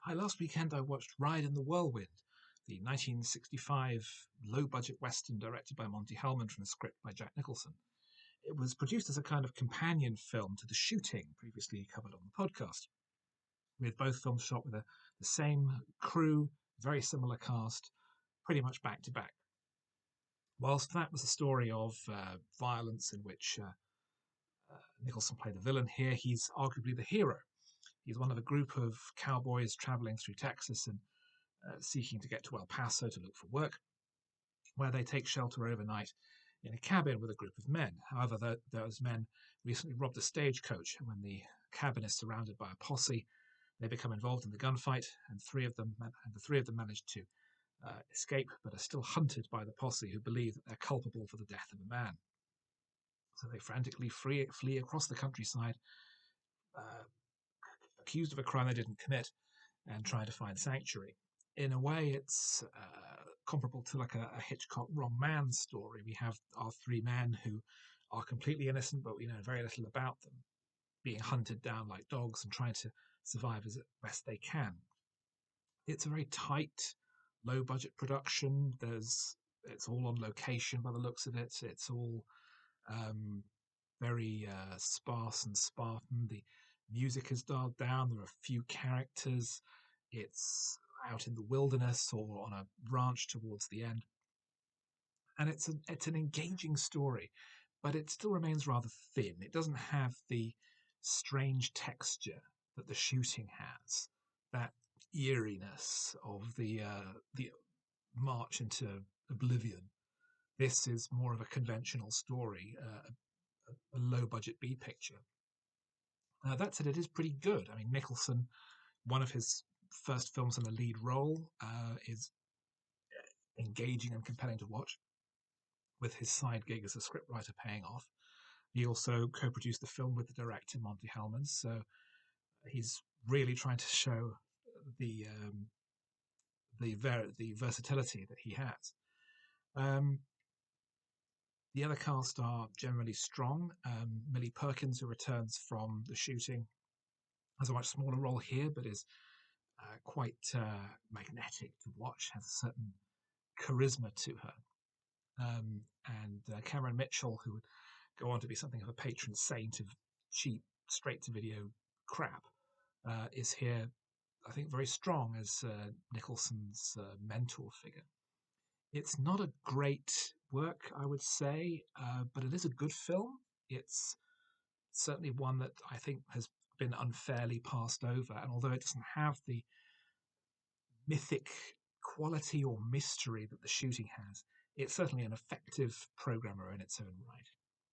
Last weekend I watched Ride in the Whirlwind, the 1965 low-budget western directed by Monte Hellman from a script by Jack Nicholson. It was produced as a kind of companion film to The Shooting, previously covered on the podcast, with both films shot with the same crew, very similar cast, pretty much back to back. Whilst that was a story of violence in which Nicholson played the villain, here he's arguably the hero. He's one of a group of cowboys traveling through Texas and seeking to get to El Paso to look for work, where they take shelter overnight in a cabin with a group of men. However, those men recently robbed a stagecoach, and when the cabin is surrounded by a posse, they become involved in the gunfight, and the three of them manage to escape, but are still hunted by the posse, who believe that they're culpable for the death of a man. So they frantically flee across the countryside, uh, accused of a crime they didn't commit, and try to find sanctuary. In a way, it's comparable to like a Hitchcock wrong man story. We have our three men who are completely innocent, but we know very little about them, being hunted down like dogs and trying to survive as best they can. It's a very tight, low budget production. It's all on location by the looks of it. It's all very sparse and Spartan. The music is dialed down. There are a few characters. It's out in the wilderness or on a ranch towards the end, and it's an engaging story, but it still remains rather thin. It doesn't have the strange texture that The Shooting has, that eeriness of the march into oblivion. This is more of a conventional story, a low budget B picture. That said, it is pretty good. I mean, Nicholson, one of his first films in a lead role, is engaging and compelling to watch, with his side gig as a scriptwriter paying off. He also co-produced the film with the director Monte Hellman, so he's really trying to show the the versatility that he has. Um, the other cast are generally strong. Millie Perkins, who returns from The Shooting, has a much smaller role here, but is quite magnetic to watch, has a certain charisma to her. And Cameron Mitchell, who would go on to be something of a patron saint of cheap, straight to video crap, is here, I think, very strong as Nicholson's mentor figure. It's not a great work, I would say, but it is a good film. It's certainly one that I think has been unfairly passed over. And although it doesn't have the mythic quality or mystery that The Shooting has, it's certainly an effective programmer in its own right.